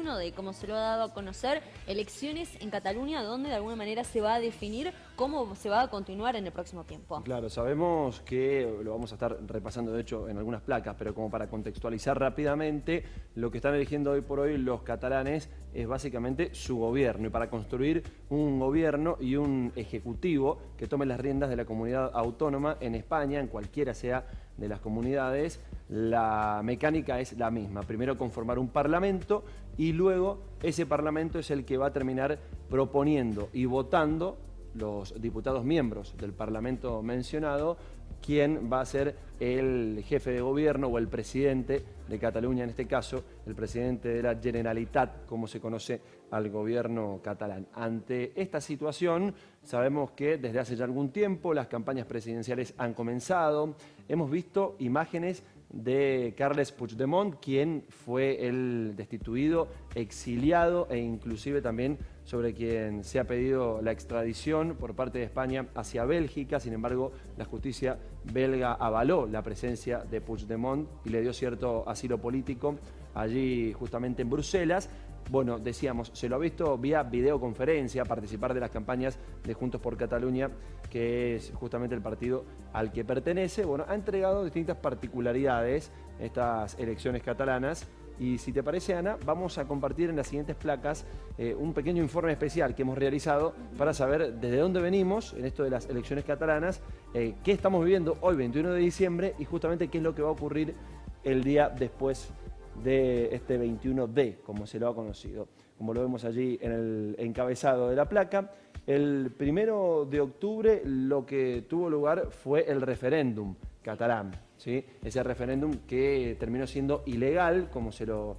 21D, como se lo ha dado a conocer, elecciones en Cataluña, donde de alguna manera se va a definir cómo se va a continuar en el próximo tiempo. Claro, sabemos que lo vamos a estar repasando, de hecho, en algunas placas, pero como para contextualizar rápidamente, lo que están eligiendo hoy por hoy los catalanes es básicamente su gobierno, y para construir un gobierno y un ejecutivo que tome las riendas de la comunidad autónoma en España, en cualquiera sea de las comunidades, la mecánica es la misma. Primero conformar un parlamento y luego ese parlamento es el que va a terminar proponiendo y votando los diputados miembros del parlamento mencionado, quién va a ser el jefe de gobierno o el presidente de Cataluña, en este caso, el presidente de la Generalitat, como se conoce al gobierno catalán. Ante esta situación, sabemos que desde hace ya algún tiempo las campañas presidenciales han comenzado. Hemos visto imágenes de Carles Puigdemont, quien fue el destituido, exiliado e inclusive también sobre quien se ha pedido la extradición por parte de España hacia Bélgica. Sin embargo, la justicia belga avaló la presencia de Puigdemont y le dio cierto asilo político allí justamente en Bruselas. Bueno, decíamos, se lo ha visto vía videoconferencia participar de las campañas de Juntos por Cataluña, que es justamente el partido al que pertenece. Bueno, ha entregado distintas particularidades estas elecciones catalanas. Y si te parece, Ana, vamos a compartir en las siguientes placas un pequeño informe especial que hemos realizado para saber desde dónde venimos en esto de las elecciones catalanas, qué estamos viviendo hoy, 21 de diciembre, y justamente qué es lo que va a ocurrir el día después de este 21D, como se lo ha conocido. Como lo vemos allí en el encabezado de la placa, el 1 de octubre lo que tuvo lugar fue el referéndum catalán, ¿sí? Ese referéndum que terminó siendo ilegal, como se lo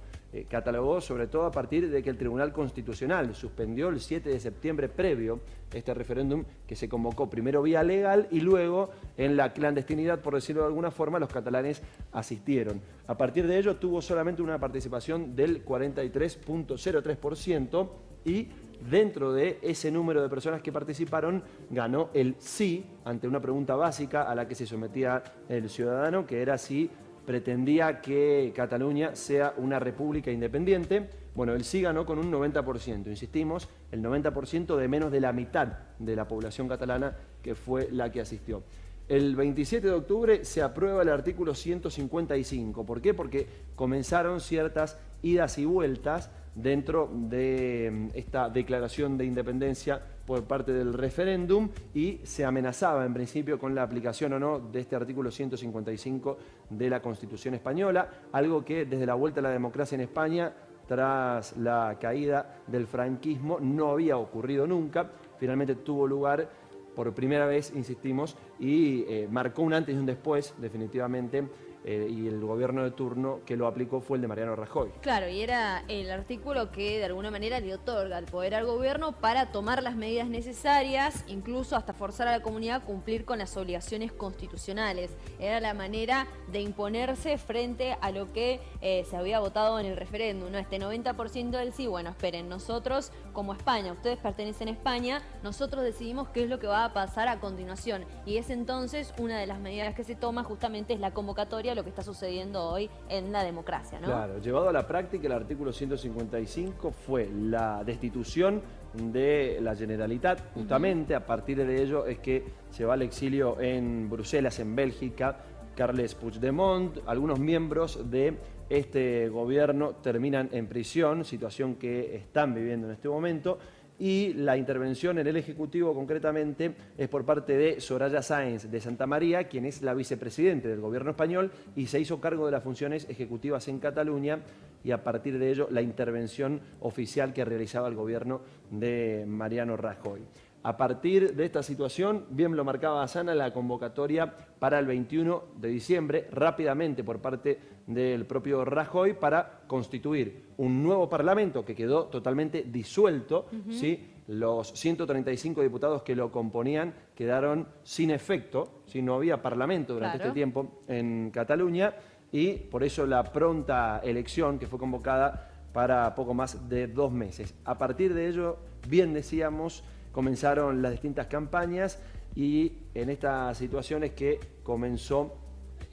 catalogó, sobre todo a partir de que el Tribunal Constitucional suspendió el 7 de septiembre previo este referéndum, que se convocó primero vía legal y luego en la clandestinidad, por decirlo de alguna forma, los catalanes asistieron. A partir de ello tuvo solamente una participación del 43.03% y dentro de ese número de personas que participaron ganó el sí ante una pregunta básica a la que se sometía el ciudadano, que era si pretendía que Cataluña sea una república independiente. Bueno, el sí ganó con un 90%, insistimos, el 90% de menos de la mitad de la población catalana, que fue la que asistió. El 27 de octubre se aprueba el artículo 155. ¿Por qué? Porque comenzaron ciertas idas y vueltas dentro de esta declaración de independencia por parte del referéndum y se amenazaba en principio con la aplicación o no de este artículo 155 de la Constitución española, algo que desde la vuelta a la democracia en España, tras la caída del franquismo, no había ocurrido nunca. Finalmente tuvo lugar por primera vez, insistimos, y marcó un antes y un después, definitivamente, y el gobierno de turno que lo aplicó fue el de Mariano Rajoy. Claro, y era el artículo que de alguna manera le otorga el poder al gobierno para tomar las medidas necesarias, incluso hasta forzar a la comunidad a cumplir con las obligaciones constitucionales. Era la manera de imponerse frente a lo que se había votado en el referéndum, ¿no? Este 90% del sí, bueno, esperen, nosotros como España, ustedes pertenecen a España, nosotros decidimos qué es lo que va a pasar a continuación. Y es entonces una de las medidas que se toma justamente es la convocatoria, lo que está sucediendo hoy en la democracia, ¿no? Claro, llevado a la práctica, el artículo 155 fue la destitución de la Generalitat. Justamente a partir de ello es que se va al exilio en Bruselas, en Bélgica, Carles Puigdemont. Algunos miembros de este gobierno terminan en prisión, situación que están viviendo en este momento. Y la intervención en el Ejecutivo concretamente es por parte de Soraya Sáenz de Santamaría, quien es la vicepresidente del gobierno español y se hizo cargo de las funciones ejecutivas en Cataluña, y a partir de ello la intervención oficial que realizaba el gobierno de Mariano Rajoy. A partir de esta situación, bien lo marcaba Asana, la convocatoria para el 21 de diciembre, rápidamente por parte del propio Rajoy, para constituir un nuevo parlamento que quedó totalmente disuelto, ¿sí? Los 135 diputados que lo componían quedaron sin efecto, ¿sí? No había parlamento durante este tiempo en Cataluña, y por eso la pronta elección que fue convocada para poco más de 2 meses. A partir de ello, bien decíamos, comenzaron las distintas campañas y en esta situación es que comenzó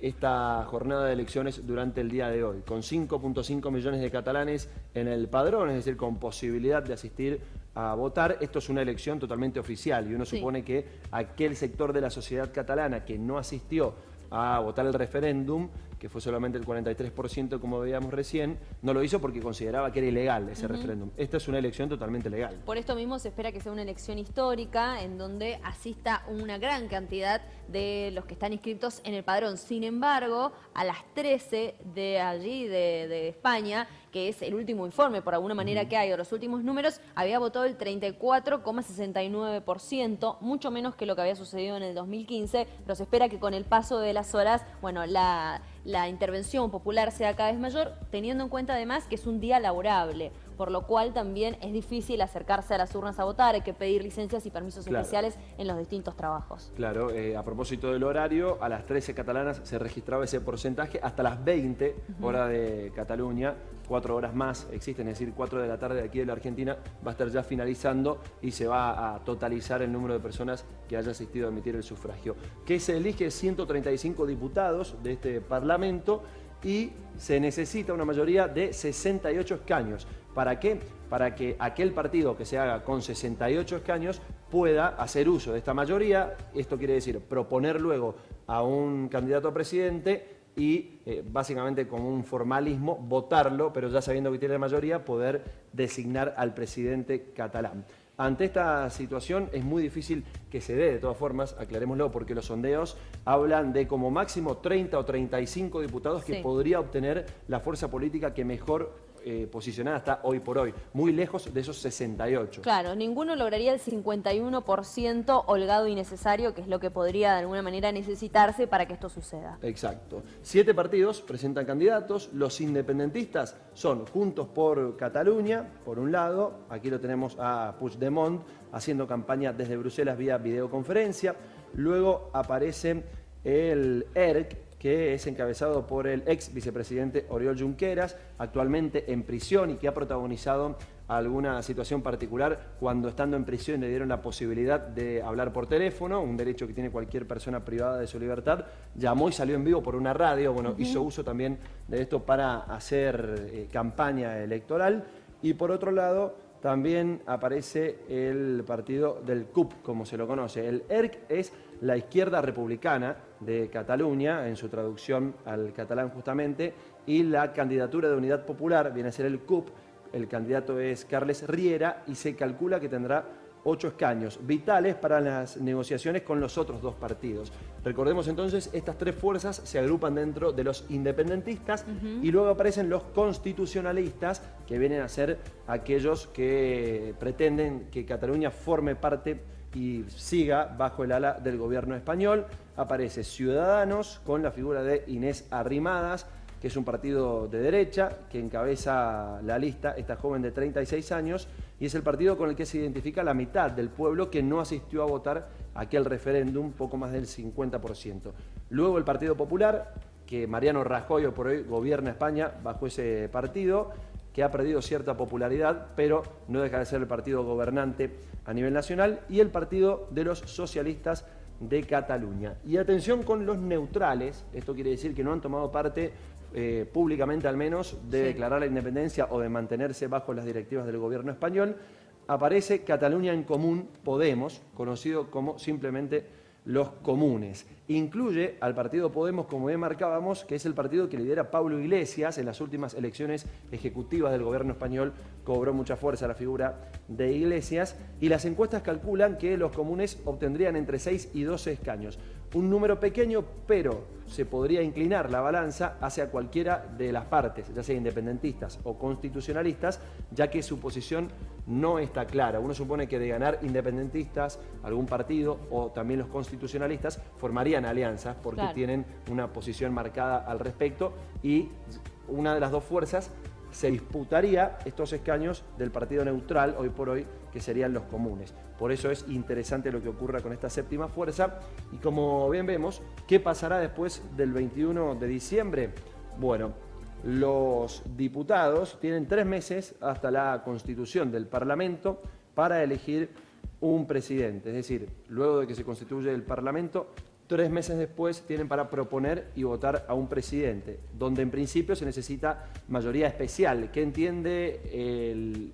esta jornada de elecciones durante el día de hoy, con 5.5 millones de catalanes en el padrón, es decir, con posibilidad de asistir a votar. Esto es una elección totalmente oficial y uno supone que aquel sector de la sociedad catalana que no asistió a votar el referéndum, que fue solamente el 43%, como veíamos recién, no lo hizo porque consideraba que era ilegal ese referéndum. Esta es una elección totalmente legal. Por esto mismo se espera que sea una elección histórica en donde asista una gran cantidad de los que están inscritos en el padrón. Sin embargo, a las 13 de allí, de España, que es el último informe, por alguna manera que hay, o los últimos números, había votado el 34,69%, mucho menos que lo que había sucedido en el 2015, pero se espera que con el paso de las horas, bueno, la intervención popular sea cada vez mayor, teniendo en cuenta además que es un día laborable, por lo cual también es difícil acercarse a las urnas a votar, hay que pedir licencias y permisos especiales en los distintos trabajos. Claro, a propósito del horario, a las 13 catalanas se registraba ese porcentaje, hasta las 20, hora de Cataluña, 4 horas más existen, es decir, 4 de la tarde de aquí de la Argentina, va a estar ya finalizando y se va a totalizar el número de personas que haya asistido a emitir el sufragio. Que se elige 135 diputados de este Parlamento y se necesita una mayoría de 68 escaños. ¿Para qué? Para que aquel partido que se haga con 68 escaños pueda hacer uso de esta mayoría. Esto quiere decir proponer luego a un candidato a presidente y básicamente como un formalismo votarlo, pero ya sabiendo que tiene la mayoría, poder designar al presidente catalán. Ante esta situación es muy difícil que se dé, de todas formas, aclarémoslo, porque los sondeos hablan de como máximo 30 o 35 diputados que podría obtener la fuerza política que mejor posicionada está hoy por hoy, muy lejos de esos 68. Claro, ninguno lograría el 51% holgado y necesario, que es lo que podría de alguna manera necesitarse para que esto suceda. Exacto. 7 partidos presentan candidatos, los independentistas son Juntos por Cataluña, por un lado, aquí lo tenemos a Puigdemont haciendo campaña desde Bruselas vía videoconferencia, luego aparece el ERC, que es encabezado por el ex vicepresidente Oriol Junqueras, actualmente en prisión y que ha protagonizado alguna situación particular cuando estando en prisión le dieron la posibilidad de hablar por teléfono, un derecho que tiene cualquier persona privada de su libertad. Llamó y salió en vivo por una radio, bueno, hizo uso también de esto para hacer campaña electoral. Y por otro lado, también aparece el partido del CUP, como se lo conoce. El ERC es la izquierda republicana de Cataluña, en su traducción al catalán justamente, y la candidatura de Unidad Popular viene a ser el CUP. El candidato es Carles Riera y se calcula que tendrá 8 escaños, vitales para las negociaciones con los otros dos partidos. Recordemos entonces, estas 3 fuerzas se agrupan dentro de los independentistas y luego aparecen los constitucionalistas, que vienen a ser aquellos que pretenden que Cataluña forme parte y siga bajo el ala del gobierno español. Aparece Ciudadanos con la figura de Inés Arrimadas, que es un partido de derecha, que encabeza la lista esta joven de 36 años, y es el partido con el que se identifica la mitad del pueblo que no asistió a votar aquel referéndum, poco más del 50%. Luego el Partido Popular, que Mariano Rajoy hoy por hoy gobierna España bajo ese partido, que ha perdido cierta popularidad, pero no deja de ser el partido gobernante a nivel nacional, y el Partido de los Socialistas de Cataluña. Y atención con los neutrales, esto quiere decir que no han tomado parte públicamente al menos de declarar la independencia o de mantenerse bajo las directivas del gobierno español. Aparece Cataluña en Común, Podemos, conocido como simplemente los comunes. Incluye al partido Podemos, como bien marcábamos, que es el partido que lidera Pablo Iglesias. En las últimas elecciones ejecutivas del gobierno español cobró mucha fuerza la figura de Iglesias, y las encuestas calculan que los comunes obtendrían entre 6 y 12 escaños. Un número pequeño, pero se podría inclinar la balanza hacia cualquiera de las partes, ya sea independentistas o constitucionalistas, ya que su posición no está clara. Uno supone que de ganar independentistas, algún partido o también los constitucionalistas formarían alianzas porque tienen una posición marcada al respecto, y una de las dos fuerzas se disputaría estos escaños del partido neutral hoy por hoy, que serían los comunes. Por eso es interesante lo que ocurra con esta séptima fuerza. Y como bien vemos, ¿qué pasará después del 21 de diciembre? Bueno, los diputados tienen 3 meses hasta la constitución del Parlamento para elegir un presidente. Es decir, luego de que se constituye el Parlamento, 3 meses después tienen para proponer y votar a un presidente, donde en principio se necesita mayoría especial, que entiende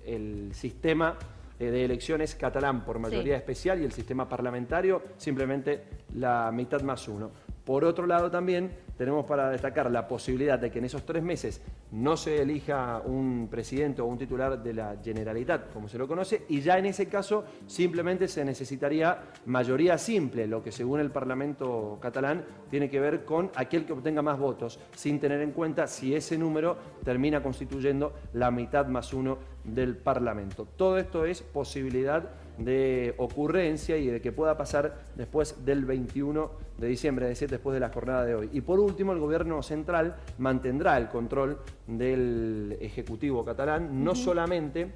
el sistema de elecciones catalán por mayoría especial y el sistema parlamentario simplemente la mitad más uno. Por otro lado también tenemos para destacar la posibilidad de que en esos 3 meses no se elija un presidente o un titular de la Generalitat, como se lo conoce, y ya en ese caso simplemente se necesitaría mayoría simple, lo que según el Parlamento catalán tiene que ver con aquel que obtenga más votos, sin tener en cuenta si ese número termina constituyendo la mitad más uno del Parlamento. Todo esto es posibilidad de ocurrencia y de que pueda pasar después del 21 de diciembre, es decir, después de la jornada de hoy. Y por último, el gobierno central mantendrá el control del Ejecutivo catalán, no solamente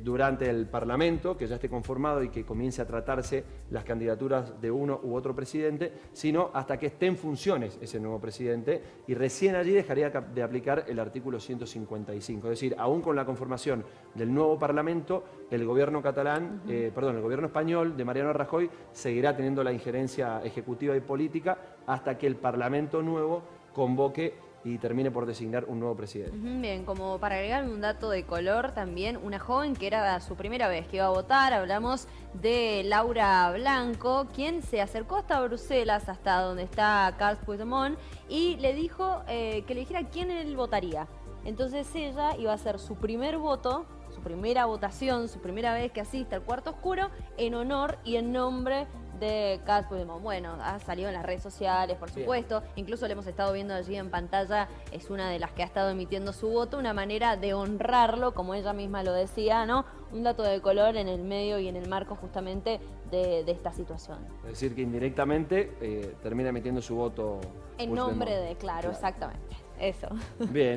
durante el Parlamento, que ya esté conformado y que comience a tratarse las candidaturas de uno u otro presidente, sino hasta que esté en funciones ese nuevo presidente, y recién allí dejaría de aplicar el artículo 155. Es decir, aún con la conformación del nuevo Parlamento, el gobierno catalán, el gobierno español de Mariano Rajoy seguirá teniendo la injerencia ejecutiva y política hasta que el Parlamento nuevo convoque y termine por designar un nuevo presidente. Bien, como para agregar un dato de color también, una joven que era su primera vez que iba a votar, hablamos de Laura Blanco, quien se acercó hasta Bruselas, hasta donde está Carles Puigdemont, y le dijo que le dijera quién él votaría. Entonces ella iba a hacer su primer voto, su primera votación, su primera vez que asiste al cuarto oscuro, en honor y en nombre de Carles Puigdemont. Bueno, ha salido en las redes sociales, por supuesto. Bien. Incluso le hemos estado viendo allí en pantalla, es una de las que ha estado emitiendo su voto, una manera de honrarlo, como ella misma lo decía, ¿no? Un dato de color en el medio y en el marco justamente de esta situación. Es decir, que indirectamente termina emitiendo su voto en nombre de, claro, exactamente. Eso. Bien.